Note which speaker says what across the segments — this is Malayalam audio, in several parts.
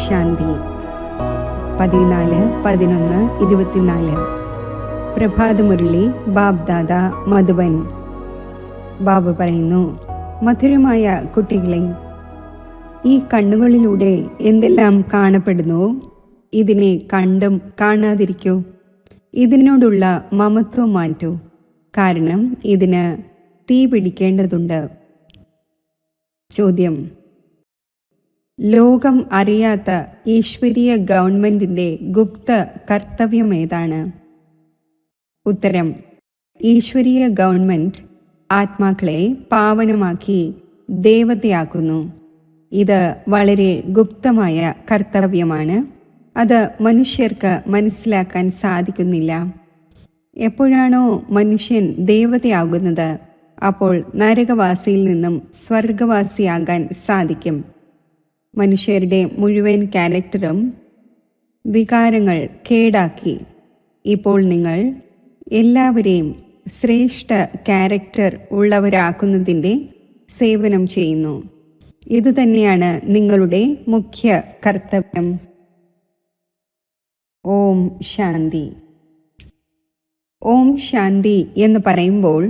Speaker 1: ശാന്തി. 14-11-24 പ്രഭാതമുരളി ബാബ്ദാദ മധുബൻ. ബാബ പറയുന്നു, മധുരമായ കുട്ടികളെ, ഈ കണ്ണുകളിലൂടെ എന്തെല്ലാം കാണപ്പെടുന്നു, ഇതിനെ കണ്ടും കാണാതിരിക്കൂ. ഇതിനോടുള്ള മമത്വം മാറ്റൂ, കാരണം ഇതിന് തീ പിടിക്കേണ്ടതുണ്ട്. ചോദ്യം: ലോകം അറിയാത്ത ഈശ്വരീയ ഗവൺമെന്റിന്റെ ഗുപ്ത കർത്തവ്യം ഏതാണ്? ഉത്തരം: ഈശ്വരീയ ഗവൺമെന്റ് ആത്മാക്കളെ പാവനമാക്കി ദേവതയാക്കുന്നു. ഇത് വളരെ ഗുപ്തമായ കർത്തവ്യമാണ്. അത് മനുഷ്യർക്ക് മനസ്സിലാക്കാൻ സാധിക്കുന്നില്ല. എപ്പോഴാണോ മനുഷ്യൻ ദേവതയാകുന്നത്, അപ്പോൾ നരകവാസിയിൽ നിന്നും സ്വർഗവാസിയാകാൻ സാധിക്കും. മനുഷ്യരുടെ മുഴുവൻ ക്യാരക്ടറും വികാരങ്ങൾ കേടാക്കി ഇപ്പോൾ നിങ്ങൾ എല്ലാവരെയും ശ്രേഷ്ഠ ക്യാരക്ടർ ഉള്ളവരാക്കുന്നതിൻ്റെ സേവനം ചെയ്യുന്നു. ഇതുതന്നെയാണ് നിങ്ങളുടെ മുഖ്യ കർത്തവ്യം. ഓം ശാന്തി. ഓം ശാന്തി എന്ന് പറയുമ്പോൾ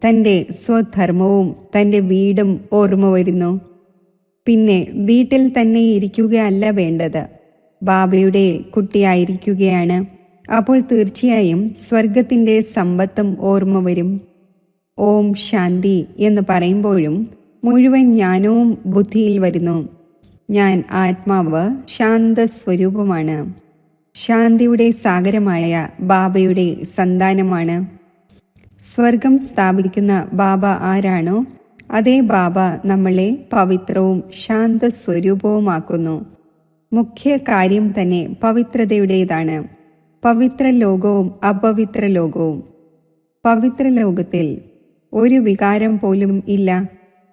Speaker 1: തൻ്റെ സ്വധർമ്മവും തൻ്റെ വീടും ഓർമ്മ വരുന്നു. പിന്നെ വീട്ടിൽ തന്നെ ഇരിക്കുകയല്ല വേണ്ടത്, ബാബയുടെ കുട്ടിയായിരിക്കുകയാണ്. അപ്പോൾ തീർച്ചയായും സ്വർഗത്തിൻ്റെ സമ്പത്തും ഓർമ്മ വരും. ഓം ശാന്തി എന്ന് പറയുമ്പോഴും മുഴുവൻ ജ്ഞാനവും ബുദ്ധിയിൽ വരുന്നു. ഞാൻ ആത്മാവ് ശാന്തസ്വരൂപമാണ്. ശാന്തിയുടെ സാഗരമായ ബാബയുടെ സന്താനമാണ്. സ്വർഗം സ്ഥാപിക്കുന്ന ബാബ ആരാണോ, അതേ ബാബ നമ്മളെ പവിത്രവും ശാന്തസ്വരൂപവുമാക്കുന്നു. മുഖ്യ കാര്യം തന്നെ പവിത്രതയുടേതാണ്. പവിത്ര ലോകവും അപവിത്ര ലോകവും. പവിത്ര ലോകത്തിൽ ഒരു വികാരം പോലും ഇല്ല.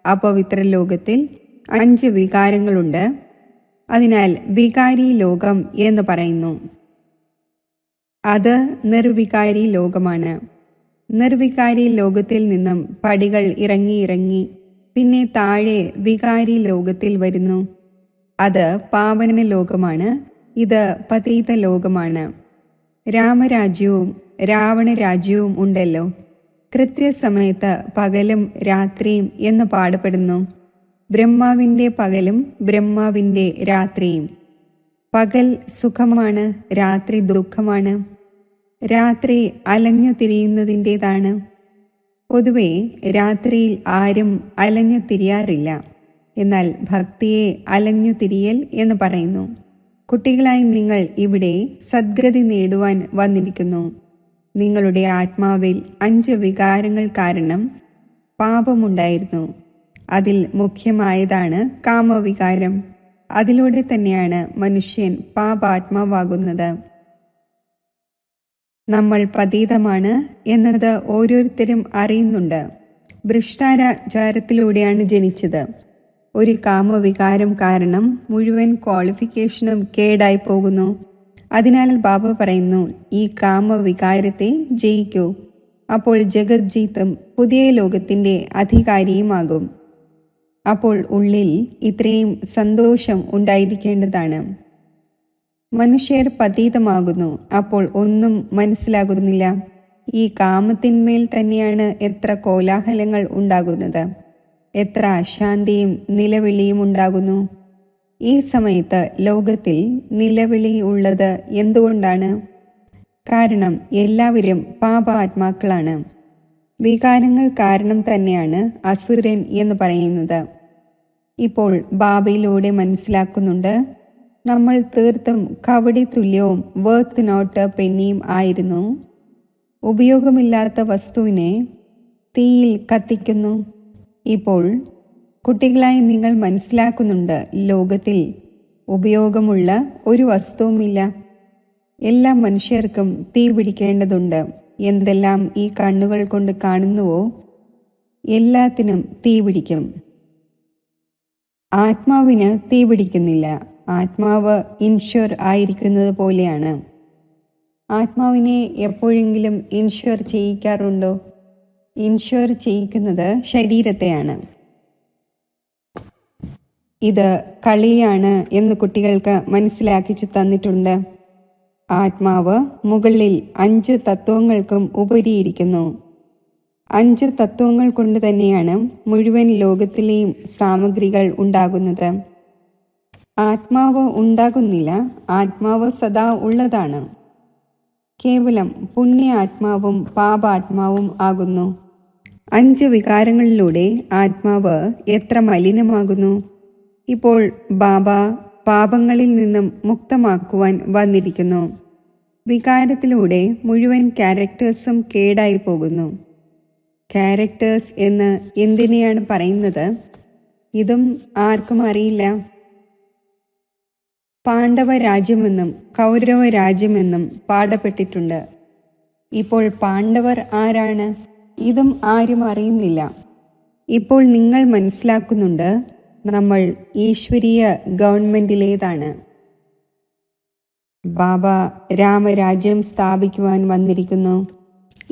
Speaker 1: അപവിത്ര ലോകത്തിൽ 5 വികാരങ്ങളുണ്ട്. അതിനാൽ വികാരി ലോകം എന്ന് പറയുന്നു. അത് നിർവികാരി ലോകമാണ്. നിർവികാരി ലോകത്തിൽ നിന്നും പടികൾ ഇറങ്ങി പിന്നെ താഴെ വികാരി ലോകത്തിൽ വരുന്നു. അത് പാവന ലോകമാണ്. ഇത് പതീത ലോകമാണ്. രാമരാജ്യവും രാവണരാജ്യവും ഉണ്ടല്ലോ. കൃത്യസമയത്ത് പകലും രാത്രിയും എന്ന് പാടപ്പെടുന്നു. ബ്രഹ്മാവിൻ്റെ പകലും ബ്രഹ്മാവിൻ്റെ രാത്രിയും. പകൽ സുഖമാണ്, രാത്രി ദുഃഖമാണ്. രാത്രി അലഞ്ഞു തിരിയുന്നതിൻ്റെതാണ്. പൊതുവെ രാത്രിയിൽ ആരും അലഞ്ഞു തിരിയാറില്ല. എന്നാൽ ഭക്തിയെ അലഞ്ഞു തിരിയൽ എന്ന് പറയുന്നു. കുട്ടികളായി നിങ്ങൾ ഇവിടെ സദ്ഗതി നേടുവാൻ വന്നിരിക്കുന്നു. നിങ്ങളുടെ ആത്മാവിൽ 5 വികാരങ്ങൾ കാരണം പാപമുണ്ടായിരുന്നു. അതിൽ മുഖ്യമായതാണ് കാമവികാരം. അതിലൂടെ തന്നെയാണ് മനുഷ്യൻ പാപാത്മാവാകുന്നത്. നമ്മൾ പതീതമാണ് എന്നത് ഓരോരുത്തരും അറിയുന്നുണ്ട്. ഭ്രഷ്ടാചാരത്തിലൂടെയാണ് ജനിച്ചത്. ഒരു കാമവികാരം കാരണം മുഴുവൻ ക്വാളിഫിക്കേഷനും കേടായി പോകുന്നു. അതിനാൽ ബാബ പറയുന്നു, ഈ കാമവികാരത്തെ ജയിക്കൂ. അപ്പോൾ ജഗജ്ജീത്തും പുതിയ ലോകത്തിൻ്റെ അധികാരിയുമാകും. അപ്പോൾ ഉള്ളിൽ ഇത്രയും സന്തോഷം ഉണ്ടായിരിക്കേണ്ടതാണ്. മനുഷ്യർ പതീതമാകുന്നു. അപ്പോൾ ഒന്നും മനസ്സിലാകുന്നില്ല. ഈ കാമത്തിന്മേൽ തന്നെയാണ് എത്ര കോലാഹലങ്ങൾ ഉണ്ടാകുന്നത്, എത്ര അശാന്തിയും നിലവിളിയും ഉണ്ടാകുന്നു. ഈ സമയത്ത് ലോകത്തിൽ നിലവിളി ഉള്ളത് എന്തുകൊണ്ടാണ്? കാരണം എല്ലാവരും പാപാത്മാക്കളാണ്. വികാരങ്ങൾ കാരണം തന്നെയാണ് അസുരൻ എന്ന് പറയുന്നത്. ഇപ്പോൾ ബാബയിലൂടെ മനസ്സിലാക്കുന്നുണ്ട്, നമ്മൾ തീർത്തും കവടി തുല്യവും വർത്ത് നോട്ട് പെന്നിയും ആയിരുന്നു. ഉപയോഗമില്ലാത്ത വസ്തുവിനെ തീയിൽ കത്തിക്കുന്നു. ഇപ്പോൾ കുട്ടികളായി നിങ്ങൾ മനസ്സിലാക്കുന്നുണ്ട്, ലോകത്തിൽ ഉപയോഗമുള്ള ഒരു വസ്തുവുമില്ല. എല്ലാ മനുഷ്യർക്കും തീ പിടിക്കേണ്ടതുണ്ട്. എന്തെല്ലാം ഈ കണ്ണുകൾ കൊണ്ട് കാണുന്നുവോ എല്ലാത്തിനും തീ പിടിക്കും. ആത്മാവിന് തീ പിടിക്കുന്നില്ല. ആത്മാവ് ഇൻഷ്വർ ആയിരിക്കുന്നത് പോലെയാണ്. ആത്മാവിനെ എപ്പോഴെങ്കിലും ഇൻഷ്വർ ചെയ്യിക്കാറുണ്ടോ? ഇൻഷ്വർ ചെയ്യിക്കുന്നത് ശരീരത്തെയാണ്. ഇത് കളിയാണ് എന്ന് കുട്ടികൾക്ക് മനസ്സിലാക്കിച്ചു തന്നിട്ടുണ്ട്. ആത്മാവ് മുകളിൽ 5 തത്വങ്ങൾക്കും ഉപരിയിരിക്കുന്നു. 5 തത്വങ്ങൾ കൊണ്ട് തന്നെയാണ് മുഴുവൻ ലോകത്തിലെയും സാമഗ്രികൾ ഉണ്ടാകുന്നത്. ആത്മാവ് ഉണ്ടാകുന്നില്ല, ആത്മാവ് സദാ ഉള്ളതാണ്. കേവലം പുണ്യ ആത്മാവും പാപാത്മാവും ആകുന്നു. 5 വികാരങ്ങളിലൂടെ ആത്മാവ് എത്ര മലിനമാകുന്നു. ഇപ്പോൾ ബാബ പാപങ്ങളിൽ നിന്നും മുക്തമാക്കുവാൻ വന്നിരിക്കുന്നു. വികാരത്തിലൂടെ മുഴുവൻ ക്യാരക്ടേഴ്സും കേടായി പോകുന്നു. ക്യാരക്ടേഴ്സ് എന്ന് എന്തിനെയാണ് പറയുന്നത്? ഇതും ആർക്കും അറിയില്ല. പാണ്ഡവ രാജ്യമെന്നും കൗരവ രാജ്യമെന്നും പാടപ്പെട്ടിട്ടുണ്ട്. ഇപ്പോൾ പാണ്ഡവർ ആരാണ്? ഇതും ആരും അറിയുന്നില്ല. ഇപ്പോൾ നിങ്ങൾ മനസ്സിലാക്കുന്നുണ്ട്, നമ്മൾ ഈശ്വരീയ ഗവൺമെന്റിലേതാണ്. ബാബ രാമരാജ്യം സ്ഥാപിക്കുവാൻ വന്നിരിക്കുന്നു.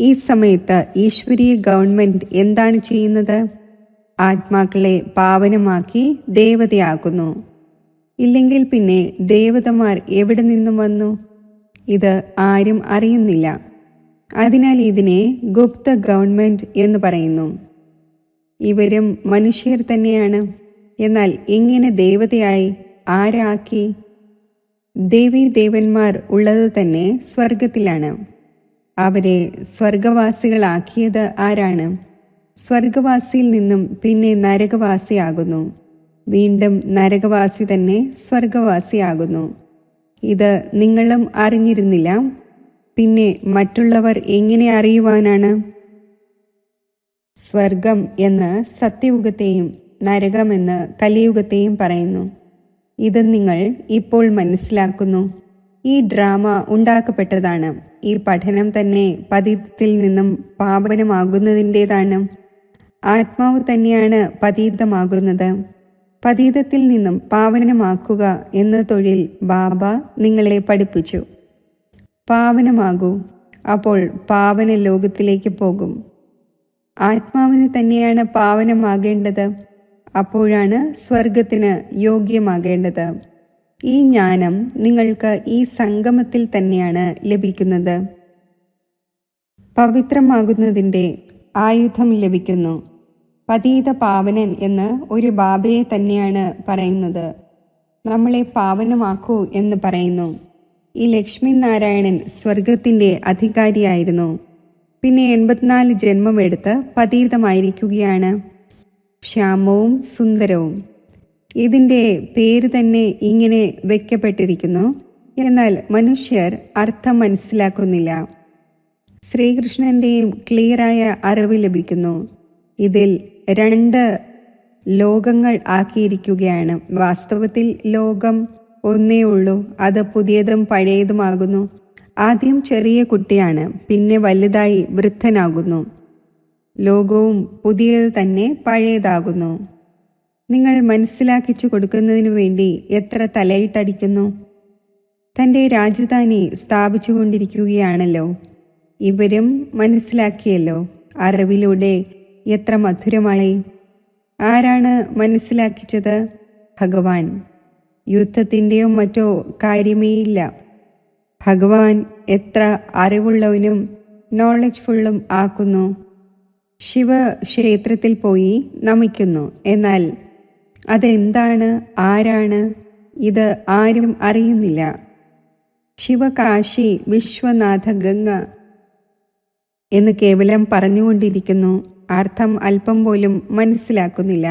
Speaker 1: ഈ സമയത്ത് ഈശ്വരീയ ഗവൺമെന്റ് എന്താണ് ചെയ്യുന്നത്? ആത്മാക്കളെ പാവനമാക്കി ദേവതയാക്കുന്നു. ഇല്ലെങ്കിൽ പിന്നെ ദേവതമാർ എവിടെ നിന്നും വന്നു? ഇത് ആരും അറിയുന്നില്ല. അതിനാൽ ഇതിനെ ഗുപ്ത ഗവൺമെന്റ് എന്ന് പറയുന്നു. ഇവരും മനുഷ്യർ തന്നെയാണ്. എന്നാൽ എങ്ങനെ ദേവതയായി? ആരാക്കി? ദേവീ ദേവന്മാർ ഉള്ളത് തന്നെ സ്വർഗത്തിലാണ്. അവരെ സ്വർഗവാസികളാക്കിയത് ആരാണ്? സ്വർഗവാസിയിൽ നിന്നും പിന്നെ നരകവാസിയാകുന്നു. വീണ്ടും നരകവാസി തന്നെ സ്വർഗവാസിയാകുന്നു. ഇത് നിങ്ങളും അറിഞ്ഞിരുന്നില്ല. പിന്നെ മറ്റുള്ളവർ എങ്ങനെ അറിയുവാനാണ്? സ്വർഗം എന്ന് സത്യയുഗത്തെയും നരകമെന്ന് കലിയുഗത്തെയും പറയുന്നു. ഇത് നിങ്ങൾ ഇപ്പോൾ മനസ്സിലാക്കുന്നു. ഈ ഡ്രാമ ഉണ്ടാക്കപ്പെട്ടതാണ്. ഈ പഠനം തന്നെ പതീതത്തിൽ നിന്നും പാവനമാകുന്നതിൻ്റെതാണ്. ആത്മാവ് തന്നെയാണ് പതീതമാകുന്നത്. പതീതത്തിൽ നിന്നും പാവനമാക്കുക എന്ന തൊഴിൽ ബാബ നിങ്ങളെ പഠിപ്പിച്ചു. പാവനമാകൂ, അപ്പോൾ പാവന ലോകത്തിലേക്ക് പോകും. ആത്മാവിന് തന്നെയാണ് പാവനമാകേണ്ടത്. അപ്പോഴാണ് സ്വർഗത്തിന് യോഗ്യമാകേണ്ടത്. ഈ ജ്ഞാനം നിങ്ങൾക്ക് ഈ സംഗമത്തിൽ തന്നെയാണ് ലഭിക്കുന്നത്. പവിത്രമാകുന്നതിൻ്റെ ആയുധം ലഭിക്കുന്നു. പതീത പാവനൻ എന്ന് ഒരു ബാബയെ തന്നെയാണ് പറയുന്നത്. നമ്മളെ പാവനമാക്കൂ എന്ന് പറയുന്നു. ഈ ലക്ഷ്മി നാരായണൻ സ്വർഗത്തിൻ്റെ അധികാരിയായിരുന്നു. പിന്നെ 84 ജന്മമെടുത്ത് പതീതമായിരിക്കുകയാണ്. ശ്യാമവും സുന്ദരവും. ഇതിൻ്റെ പേര് തന്നെ ഇങ്ങനെ വയ്ക്കപ്പെട്ടിരിക്കുന്നു. എന്നാൽ മനുഷ്യർ അർത്ഥം മനസ്സിലാക്കുന്നില്ല. ശ്രീകൃഷ്ണൻ്റെയും ക്ലിയറായ അറിവ് ലഭിക്കുന്നു. ഇതിൽ 2 ലോകങ്ങൾ ആക്കിയിരിക്കുകയാണ്. വാസ്തവത്തിൽ ലോകം ഒന്നേ ഉള്ളൂ. അത് പുതിയതും പഴയതുമാകുന്നു. ആദ്യം ചെറിയ കുട്ടിയാണ്, പിന്നെ വലുതായി വൃദ്ധനാകുന്നു. ലോകവും പുതിയത് തന്നെ പഴയതാകുന്നു. നിങ്ങൾ മനസ്സിലാക്കിച്ചു കൊടുക്കുന്നതിനു വേണ്ടി എത്ര തലയിട്ടടിക്കുന്നു. തൻ്റെ രാജധാനി സ്ഥാപിച്ചുകൊണ്ടിരിക്കുകയാണല്ലോ. ഇവരും മനസ്സിലാക്കിയല്ലോ. അറിവിലൂടെ എത്ര മധുരമായി. ആരാണ് മനസ്സിലാക്കിച്ചത്? ഭഗവാൻ. യുദ്ധത്തിൻ്റെയോ മറ്റോ കാര്യമേയില്ല. ഭഗവാൻ എത്ര അറിവുള്ളവനും നോളജ്ഫുള്ളും ആക്കുന്നു. ശിവക്ഷേത്രത്തിൽ പോയി നമിക്കുന്നു. എന്നാൽ അതെന്താണ്? ആരാണ്? ഇത് ആരും അറിയുന്നില്ല. ശിവകാശി വിശ്വനാഥ ഗംഗ എന്ന് കേവലം പറഞ്ഞുകൊണ്ടിരിക്കുന്നു. അർത്ഥം അല്പം പോലും മനസ്സിലാക്കുന്നില്ല.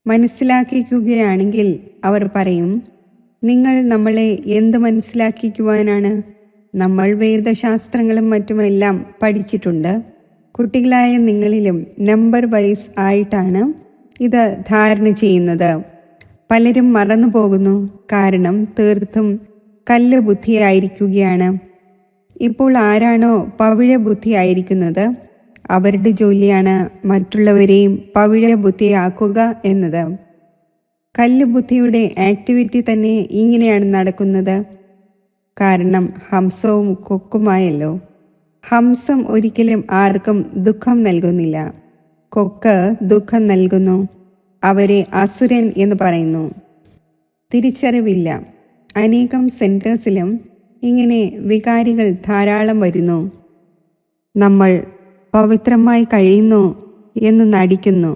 Speaker 1: മനസ്സിലാക്കിക്കുകയാണെങ്കിൽ അവർ പറയും, നിങ്ങൾ നമ്മളെ എന്ത് മനസ്സിലാക്കിക്കുവാനാണ്? നമ്മൾ വേദശാസ്ത്രങ്ങളും മറ്റുമെല്ലാം പഠിച്ചിട്ടുണ്ട്. കുട്ടികളായ നിങ്ങളിലും നമ്പർ വൈസ് ആയിട്ടാണ് ഇത് ധാരണ ചെയ്യുന്നത്. പലരും മറന്നു പോകുന്നു. കാരണം തീർത്തും കല്ല് ബുദ്ധിയായിരിക്കുകയാണ്. ഇപ്പോൾ ആരാണോ പവിഴ ബുദ്ധിയായിരിക്കുന്നത്, അവരുടെ ജോലിയാണ് മറ്റുള്ളവരെയും പവിഴ ബുദ്ധിയാക്കുക എന്നത്. കല്ല് ബുദ്ധിയുടെ ആക്ടിവിറ്റി തന്നെ ഇങ്ങനെയാണ് നടക്കുന്നത്. കാരണം ഹംസവും കൊക്കുമായല്ലോ. ഹംസം ഒരിക്കലും ആർക്കും ദുഃഖം നൽകുന്നില്ല. കൊക്ക് ദുഃഖം നൽകുന്നു. അവരെ അസുരൻ എന്ന് പറയുന്നു. തിരിച്ചറിവില്ല. അനേകം സെൻറ്റേഴ്സിലും ഇങ്ങനെ വികാരികൾ ധാരാളം വരുന്നു. നമ്മൾ പവിത്രമായി കഴിയുന്നു എന്ന് നടിക്കുന്നു,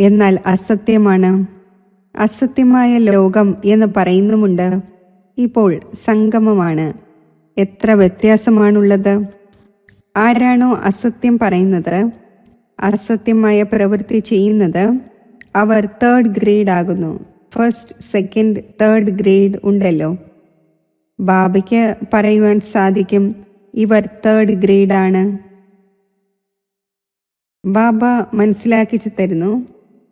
Speaker 1: എന്നാൽ അസത്യമാണ്. അസത്യമായ ലോകം എന്ന് പറയുന്നുമുണ്ട്. ഇപ്പോൾ സംഗമമാണ്. എത്ര വ്യത്യാസമാണുള്ളത്! ആരാണോ അസത്യം പറയുന്നത്, അസത്യമായ പ്രവൃത്തി ചെയ്യുന്നത്, അവർ തേർഡ് ഗ്രേഡ് ആകുന്നു. ഫസ്റ്റ്, സെക്കൻഡ്, തേർഡ് ഗ്രേഡ് ഉണ്ടല്ലോ. ബാബയ്ക്ക് പറയുവാൻ സാധിക്കും, ഇവർ തേർഡ് ഗ്രേഡാണ്. ബാബ മനസ്സിലാക്കിച്ചു തരുന്നു,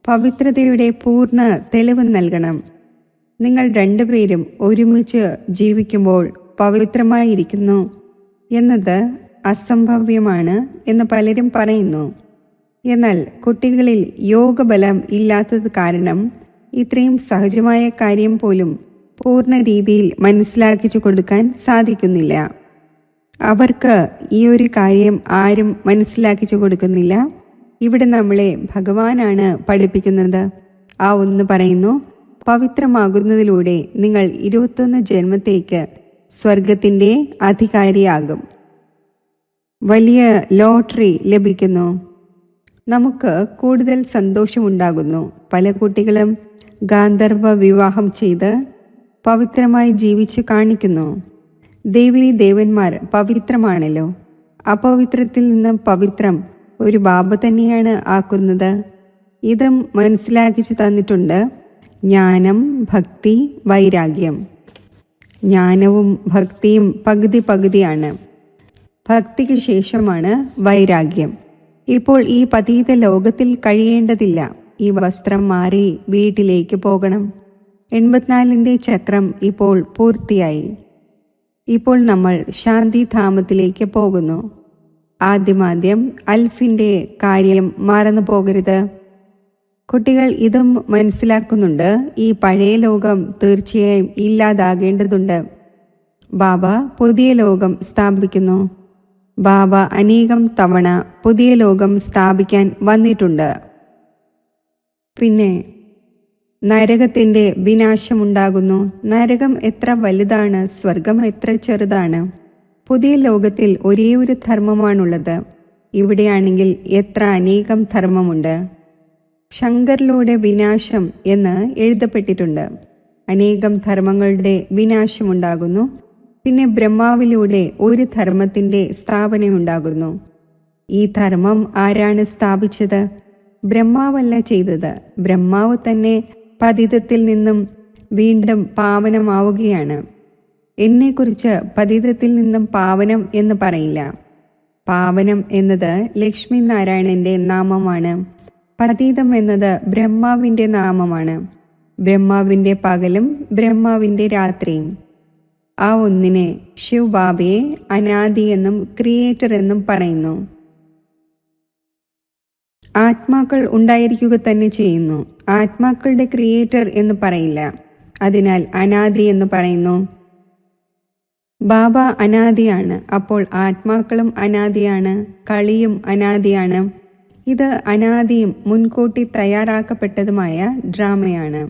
Speaker 1: പവിത്രതയുടെ പൂർണ്ണ തെളിവ് നൽകണം. നിങ്ങൾ രണ്ടുപേരും ഒരുമിച്ച് ജീവിക്കുമ്പോൾ പവിത്രമായിരിക്കുന്നു എന്നത് അസംഭവ്യമാണ് എന്ന് പലരും പറയുന്നു. എന്നാൽ കുട്ടികളിൽ യോഗബലം ഇല്ലാത്തത് കാരണം ഇത്രയും സഹജമായ കാര്യം പോലും പൂർണ്ണ രീതിയിൽ മനസ്സിലാക്കിച്ചു കൊടുക്കാൻ സാധിക്കുന്നില്ല. അവർക്ക് ഈ ഒരു കാര്യം ആരും മനസ്സിലാക്കിച്ചു കൊടുക്കുന്നില്ല. ഇവിടെ നമ്മളെ ഭഗവാനാണ് പഠിപ്പിക്കുന്നത്. ആ ഒന്ന് പറയുന്നു, പവിത്രമാകുന്നതിലൂടെ നിങ്ങൾ 21 ജന്മത്തേക്ക് സ്വർഗത്തിൻ്റെ അധികാരിയാകും. വലിയ ലോട്ടറി ലഭിക്കുന്നു. നമുക്ക് കൂടുതൽ സന്തോഷമുണ്ടാകുന്നു. പല കുട്ടികളും ഗാന്ധർവ വിവാഹം ചെയ്ത് പവിത്രമായി ജീവിച്ചു കാണിക്കുന്നു. ദേവീ ദേവന്മാർ പവിത്രമാണല്ലോ. അപവിത്രത്തിൽ നിന്ന് പവിത്രം ഒരു ബാബ തന്നെയാണ് ആക്കുന്നത്. ഇതും മനസ്സിലാക്കിച്ചു തന്നിട്ടുണ്ട്. ജ്ഞാനം, ഭക്തി, വൈരാഗ്യം. ജ്ഞാനവും ഭക്തിയും പകുതി പകുതിയാണ്. ഭക്തിക്ക് ശേഷമാണ് വൈരാഗ്യം. ഇപ്പോൾ ഈ പതീത ലോകത്തിൽ കഴിയേണ്ടതില്ല. ഈ വസ്ത്രം മാറി വീട്ടിലേക്ക് പോകണം. 84ന്റെ ചക്രം ഇപ്പോൾ പൂർത്തിയായി. ഇപ്പോൾ നമ്മൾ ശാന്തിധാമത്തിലേക്ക് പോകുന്നു. ആദ്യമാദ്യം അൽഫിൻ്റെ കാര്യം മറന്നു പോകരുത്. കുട്ടികൾ ഇതും മനസ്സിലാക്കുന്നുണ്ട്. ഈ പഴയ ലോകം തീർച്ചയായും ഇല്ലാതാകേണ്ടതുണ്ട്. ബാബ പുതിയ ലോകം സ്ഥാപിക്കുന്നു. ബാബ അനേകം തവണ പുതിയ ലോകം സ്ഥാപിക്കാൻ വന്നിട്ടുണ്ട്. പിന്നെ നരകത്തിൻ്റെ വിനാശമുണ്ടാകുന്നു. നരകം എത്ര വലുതാണ്, സ്വർഗം എത്ര ചെറുതാണ്. പുതിയ ലോകത്തിൽ ഒരേ ഒരു ധർമ്മമാണുള്ളത്. ഇവിടെയാണെങ്കിൽ എത്ര അനേകം ധർമ്മമുണ്ട്. ശങ്കറിലൂടെ വിനാശം എന്ന് എഴുതപ്പെട്ടിട്ടുണ്ട്. അനേകം ധർമ്മങ്ങളുടെ വിനാശമുണ്ടാകുന്നു. പിന്നെ ബ്രഹ്മാവിലൂടെ ഒരു ധർമ്മത്തിൻ്റെ സ്ഥാപനമുണ്ടാകുന്നു. ഈ ധർമ്മം ആരാണ് സ്ഥാപിച്ചത്? ബ്രഹ്മാവല്ല ചെയ്തത്. ബ്രഹ്മാവ് തന്നെ പതിതത്തിൽ നിന്നും വീണ്ടും പാവനമാവുകയാണ്. എന്നെക്കുറിച്ച് പതിതത്തിൽ നിന്നും പാവനം എന്ന് പറയില്ല. പാവനം എന്നത് ലക്ഷ്മി നാരായണന്റെ നാമമാണ്. പതീതം എന്നത് ബ്രഹ്മാവിൻ്റെ നാമമാണ്. ബ്രഹ്മാവിൻ്റെ പകലും ബ്രഹ്മാവിൻ്റെ രാത്രിയും. ആ ഒന്നിനെ ശിവ് ബാബയെ അനാദി എന്നും ക്രിയേറ്റർ എന്നും പറയുന്നു. ആത്മാക്കൾ ഉണ്ടായിരിക്കുക തന്നെ ചെയ്യുന്നു. ആത്മാക്കളുടെ ക്രിയേറ്റർ എന്ന് പറയില്ല. അതിനാൽ അനാദി എന്ന് പറയുന്നു. ബാബ അനാദിയാണ്. അപ്പോൾ ആത്മാക്കളും അനാദിയാണ്. കളിയും അനാദിയാണ്. ഇത് അനാദിയും മുൻകൂട്ടി തയ്യാറാക്കപ്പെട്ടതുമായ ഡ്രാമയാണ്.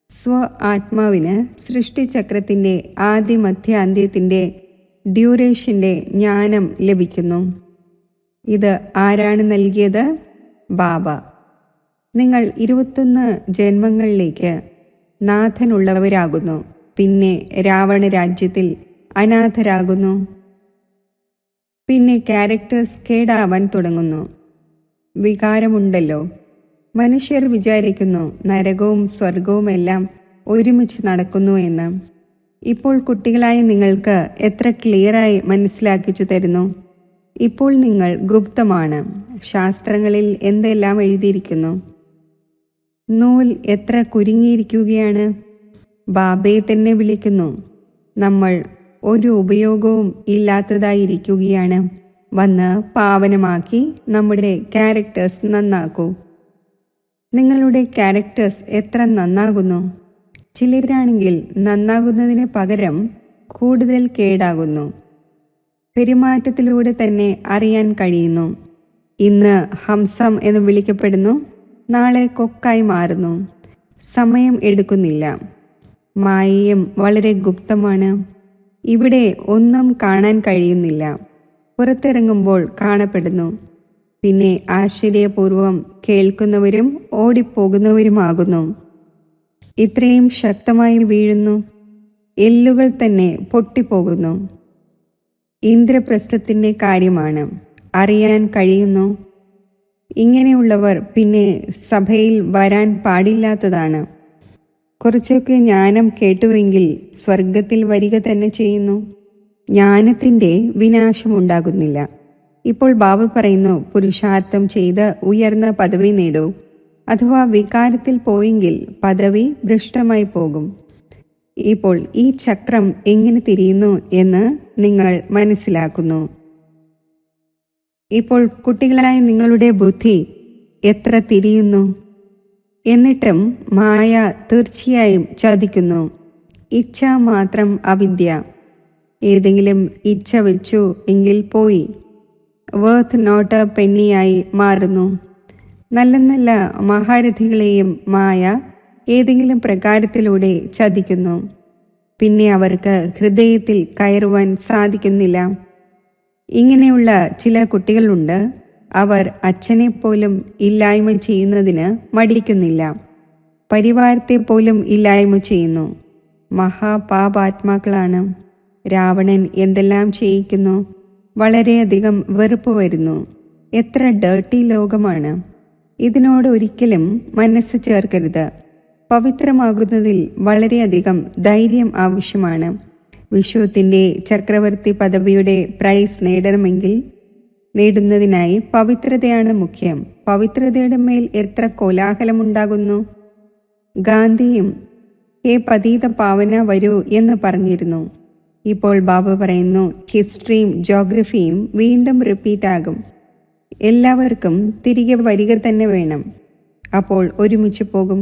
Speaker 1: സ്വ ആത്മാവിന് സൃഷ്ടിചക്രത്തിൻ്റെ ആദ്യ മധ്യ അന്ത്യത്തിൻ്റെ ഡ്യൂറേഷൻ്റെ ജ്ഞാനം ലഭിക്കുന്നു. ഇത് ആരാണ് നൽകിയത്? ബാബ. നിങ്ങൾ 21 ജന്മങ്ങളിലേക്ക് നാഥനുള്ളവരാകുന്നു. പിന്നെ രാവണ രാജ്യത്തിൽ അനാഥരാകുന്നു. പിന്നെ ക്യാരക്ടേഴ്സ് കേടാവാൻ തുടങ്ങുന്നു. വികാരമുണ്ടല്ലോ. മനുഷ്യർ വിചാരിക്കുന്നു നരകവും സ്വർഗവുമെല്ലാം ഒരുമിച്ച് നടക്കുന്നു എന്ന്. ഇപ്പോൾ കുട്ടികളായ നിങ്ങൾക്ക് എത്ര ക്ലിയറായി മനസ്സിലാക്കിച്ചു തരുന്നു. ഇപ്പോൾ നിങ്ങൾ ഗുപ്തമാണ്. ശാസ്ത്രങ്ങളിൽ എന്തെല്ലാം എഴുതിയിരിക്കുന്നു. നൂൽ എത്ര കുരുങ്ങിയിരിക്കുകയാണ്. ബാബയെ തന്നെ വിളിക്കുന്നു. നമ്മൾ ഒരു ഉപയോഗവും ഇല്ലാത്തതായിരിക്കുകയാണ്. വന്ന് പാവനമാക്കി നമ്മുടെ ക്യാരക്ടേഴ്സ് നന്നാക്കൂ. നിങ്ങളുടെ ക്യാരക്ടേഴ്സ് എത്ര നന്നാകുന്നു. ചിലരാണെങ്കിൽ നന്നാകുന്നതിന് പകരം കൂടുതൽ കേടാകുന്നു. പെരുമാറ്റത്തിലൂടെ തന്നെ അറിയാൻ കഴിയുന്നു. ഇന്ന് ഹംസം എന്ന് വിളിക്കപ്പെടുന്നു, നാളെ കൊക്കായി മാറുന്നു. സമയം എടുക്കുന്നില്ല. മായയും വളരെ ഗുപ്തമാണ്. ഇവിടെ ഒന്നും കാണാൻ കഴിയുന്നില്ല. പുറത്തിറങ്ങുമ്പോൾ കാണപ്പെടുന്നു. പിന്നെ ആശ്ചര്യപൂർവം കേൾക്കുന്നവരും ഓടിപ്പോകുന്നവരുമാകുന്നു. ഇത്രയും ശക്തമായി വീഴുന്നു. എല്ലുകൾ തന്നെ പൊട്ടിപ്പോകുന്നു. ഇന്ദ്രപ്രസ്ഥത്തിൻ്റെ കാര്യമാണ്. അറിയാൻ കഴിയുന്നു. ഇങ്ങനെയുള്ളവർ പിന്നെ സഭയിൽ വരാൻ പാടില്ലാത്തതാണ്. കുറച്ചൊക്കെ ജ്ഞാനം കേട്ടുവെങ്കിൽ സ്വർഗത്തിൽ വരിക തന്നെ ചെയ്യുന്നു. ജ്ഞാനത്തിൻ്റെ വിനാശമുണ്ടാകുന്നില്ല. ഇപ്പോൾ ബാബ പറയുന്നു, പുരുഷാർത്ഥം ചെയ്ത് ഉയർന്ന പദവി നേടൂ. അഥവാ വികാരത്തിൽ പോയെങ്കിൽ പദവി ഭ്രഷ്ടമായി പോകും. ഇപ്പോൾ ഈ ചക്രം എങ്ങനെ തിരിയുന്നു എന്ന് നിങ്ങൾ മനസ്സിലാക്കുന്നു. ഇപ്പോൾ കുട്ടികളായ നിങ്ങളുടെ ബുദ്ധി എത്ര തിരിയുന്നു. എന്നിട്ടും മായ തീർച്ചയായും ചതിക്കുന്നു. ഇച്ഛ മാത്രം അവിദ്യ. ഏതെങ്കിലും ഇച്ഛ വെച്ചു എങ്കിൽ പോയി. വർത്ത് നോട്ട് പെന്നിയായി മാറുന്നു. നല്ല നല്ല മഹാരഥികളെയും മായ ഏതെങ്കിലും പ്രകാരത്തിലൂടെ ചതിക്കുന്നു. പിന്നെ അവർക്ക് ഹൃദയത്തിൽ കയറുവാൻ സാധിക്കുന്നില്ല. ഇങ്ങനെയുള്ള ചില കുട്ടികളുണ്ട്. അവർ അച്ഛനെ പോലും ഇല്ലായ്മ ചെയ്യുന്നതിന് മടിക്കുന്നില്ല. പരിവാരത്തെ പോലും ഇല്ലായ്മ ചെയ്യുന്നു. മഹാപാപാത്മാക്കളാണ്. രാവണൻ എന്തെല്ലാം ചെയ്യിക്കുന്നു. വളരെയധികം വെറുപ്പ് വരുന്നു. എത്ര ഡേർട്ടി ലോകമാണ്. ഇതിനോട് ഒരിക്കലും മനസ്സ് ചേർക്കരുത്. പവിത്രമാകുന്നതിൽ വളരെയധികം ധൈര്യം ആവശ്യമാണ്. വിശ്വത്തിൻ്റെ ചക്രവർത്തി പദവിയുടെ പ്രൈസ് നേടുന്നതിനായി പവിത്രതയാണ് മുഖ്യം. പവിത്രതയുടെ മേൽ എത്ര കോലാഹലമുണ്ടാകുന്നു. ഗാന്ധിയും ഹേ പതീത പാവന വരൂ എന്ന് പറഞ്ഞിരുന്നു. ഇപ്പോൾ ബാബ പറയുന്നു, ഹിസ്റ്ററിയും ജോഗ്രഫിയും വീണ്ടും റിപ്പീറ്റ് ആകും. എല്ലാവർക്കും തിരികെ വരിക തന്നെ വേണം. അപ്പോൾ ഒരുമിച്ച് പോകും.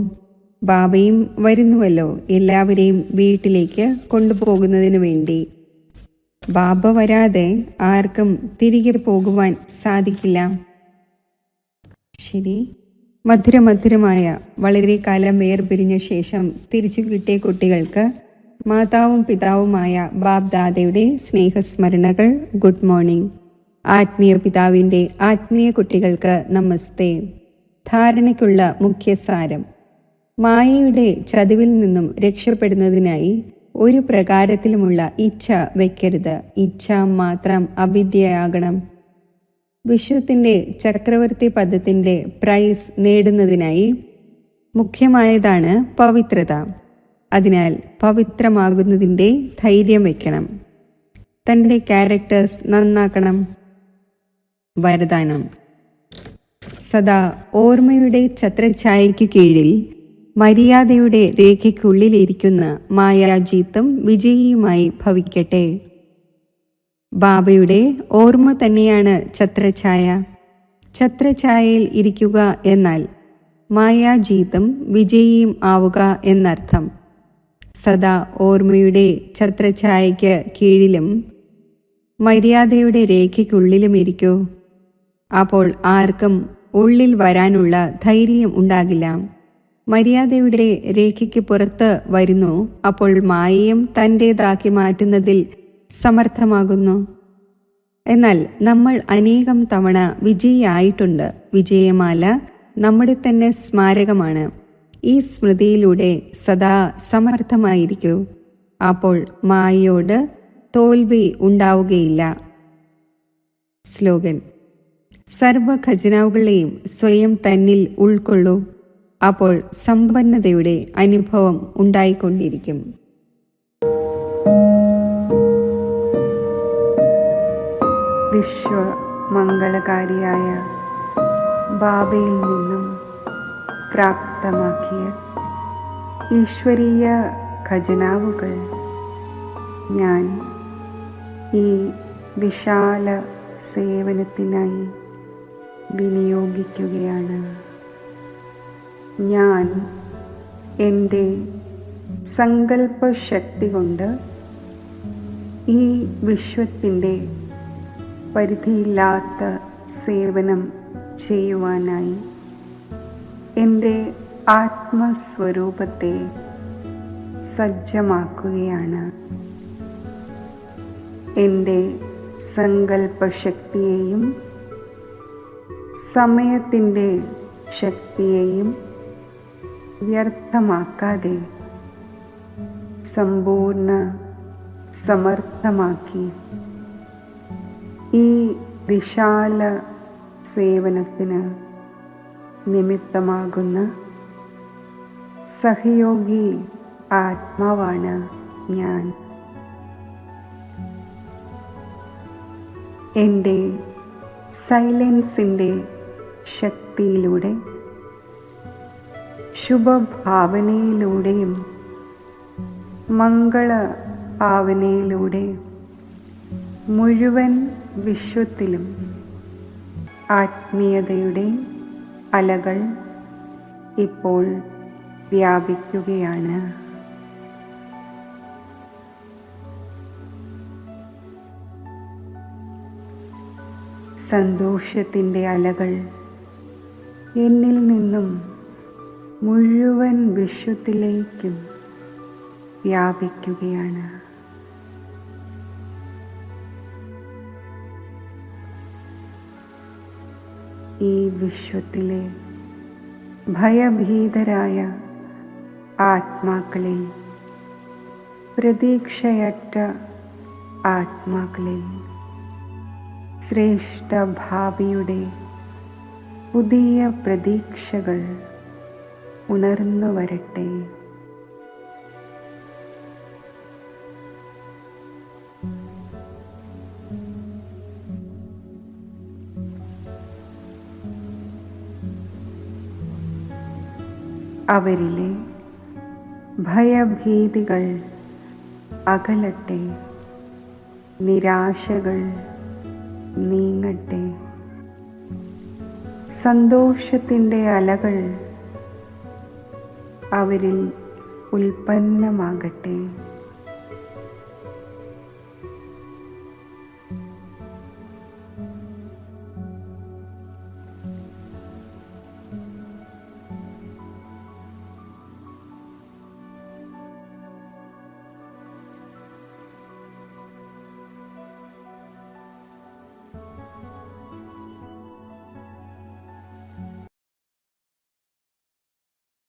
Speaker 1: ബാബയും വരുന്നുവല്ലോ എല്ലാവരെയും വീട്ടിലേക്ക് കൊണ്ടുപോകുന്നതിന് വേണ്ടി. ബാബ വരാതെ ആർക്കും തിരികെ പോകുവാൻ സാധിക്കില്ല. ശരി. മധുരമായ വളരെ കാലം വേർപിരിഞ്ഞ ശേഷം തിരിച്ചു കിട്ടിയ കുട്ടികൾക്ക് മാതാവും പിതാവുമായ ബാബ് ദാദയുടെ സ്നേഹസ്മരണകൾ. Good morning. ആത്മീയ പിതാവിൻ്റെ ആത്മീയ കുട്ടികൾക്ക് നമസ്തേ. ധാരണയ്ക്കുള്ള മുഖ്യസാരം: മായയുടെ ചതിവിൽ നിന്നും രക്ഷപ്പെടുന്നതിനായി ഒരു പ്രകാരത്തിലുമുള്ള ഇച്ഛ വയ്ക്കരുത്. ഇച്ഛ മാത്രം അവിദ്യയാകണം. വിശ്വത്തിൻ്റെ ചക്രവർത്തി പദത്തിൻ്റെ പ്രൈസ് നേടുന്നതിനായി മുഖ്യമായതാണ് പവിത്രത. അതിനാൽ പവിത്രമാകുന്നതിൻ്റെ ധൈര്യം വയ്ക്കണം. തൻ്റെ ക്യാരക്ടേഴ്സ് നന്നാക്കണം. വരദാനം: സദാ ഓർമ്മയുടെ ഛത്രഛായയ്ക്കു കീഴിൽ മര്യാദയുടെ രേഖയ്ക്കുള്ളിലിരിക്കുന്ന മായാജീത്തും വിജയിയുമായി ഭവിക്കട്ടെ. ബാബയുടെ ഓർമ്മ തന്നെയാണ് ഛത്രഛായ. ഛത്രഛായയിൽ ഇരിക്കുക എന്നാൽ മായാജീത്തും വിജയിയും ആവുക എന്നർത്ഥം. സദാ ഓർമ്മയുടെ ഛത്രഛായയ്ക്ക് കീഴിലും മര്യാദയുടെ രേഖയ്ക്കുള്ളിലും ഇരിക്കൂ. അപ്പോൾ ആർക്കും ഉള്ളിൽ വരാനുള്ള ധൈര്യം ഉണ്ടാകില്ല. മര്യാദയുടെ രേഖയ്ക്ക് പുറത്ത് വരുന്നു. അപ്പോൾ മായയും തൻ്റേതാക്കി മാറ്റുന്നതിൽ സമർത്ഥമാകുന്നു. എന്നാൽ നമ്മൾ അനേകം തവണ വിജയിയായിട്ടുണ്ട്. വിജയമാല നമ്മുടെ തന്നെ സ്മാരകമാണ്. ഈ സ്മൃതിയിലൂടെ സദാ സമർത്ഥമായിരിക്കൂ. അപ്പോൾ മായയോട് തോൽവി ഉണ്ടാവുകയില്ല. സ്ലോഗൻ: സർവ ഖജനാവുകളെയും സ്വയം തന്നിൽ ഉൾക്കൊള്ളൂ. അപ്പോൾ സമ്പന്നതയുടെ അനുഭവം ഉണ്ടായിക്കൊണ്ടിരിക്കും. വിശ്വമംഗളകാരിയായ ബാബയിൽ നിന്നും പ്രാപ്തമാക്കിയ ഈശ്വരീയ ഖജനാവുകൾ ഞാൻ ഈ വിശാല സേവനത്തിനായി വിനിയോഗിക്കുകയാണ്. ഞാൻ എൻ്റെ സങ്കല്പശക്തി കൊണ്ട് ഈ വിശ്വത്തിൻ്റെ പരിധിയില്ലാത്ത സേവനം ചെയ്യുവാനായി എൻ്റെ ആത്മസ്വരൂപത്തെ സജ്ജമാക്കുകയാണ്. എൻ്റെ സങ്കല്പശക്തിയെയും സമയത്തിൻ്റെ ശക്തിയെയും വ്യർത്ഥമാക്കാതെ സമ്പൂർണ്ണ സമർത്ഥമാക്കി ഈ വിശാല സേവനത്തിന് നിമിത്തമാകുന്ന സഹയോഗി ആത്മാവാണ് ഞാൻ. എൻ്റെ സൈലൻസിൻ്റെ ശക്തിയിലൂടെ ശുഭഭാവനയിലൂടെയും മംഗളഭാവനയിലൂടെ മുഴുവൻ വിശ്വത്തിലും ആത്മീയതയുടെ അലകൾ ഇപ്പോൾ വ്യാപിക്കുകയാണ്. സന്തോഷത്തിൻ്റെ അലകൾ എന്നിൽ നിന്നും മുഴുവൻ വിശ്വത്തിലേക്കും വ്യാപിക്കുകയാണ്. ഈ വിശ്വത്തിലെ ഭയഭീതരായ ആത്മാക്കളെ, പ്രതീക്ഷയറ്റ ആത്മാക്കളെ, ശ്രേഷ്ഠ ഭാവിയുടെ പുതിയ പ്രതീക്ഷകൾ ഉണർന്നു വരട്ടെ. അവരിലെ ഭയഭീതികൾ അകലട്ടെ, നിരാശകൾ നീങ്ങട്ടെ, സന്തോഷത്തിൻ്റെ അലകൾ അവരിൽ ഉൽപ്പന്നമാകട്ടെ.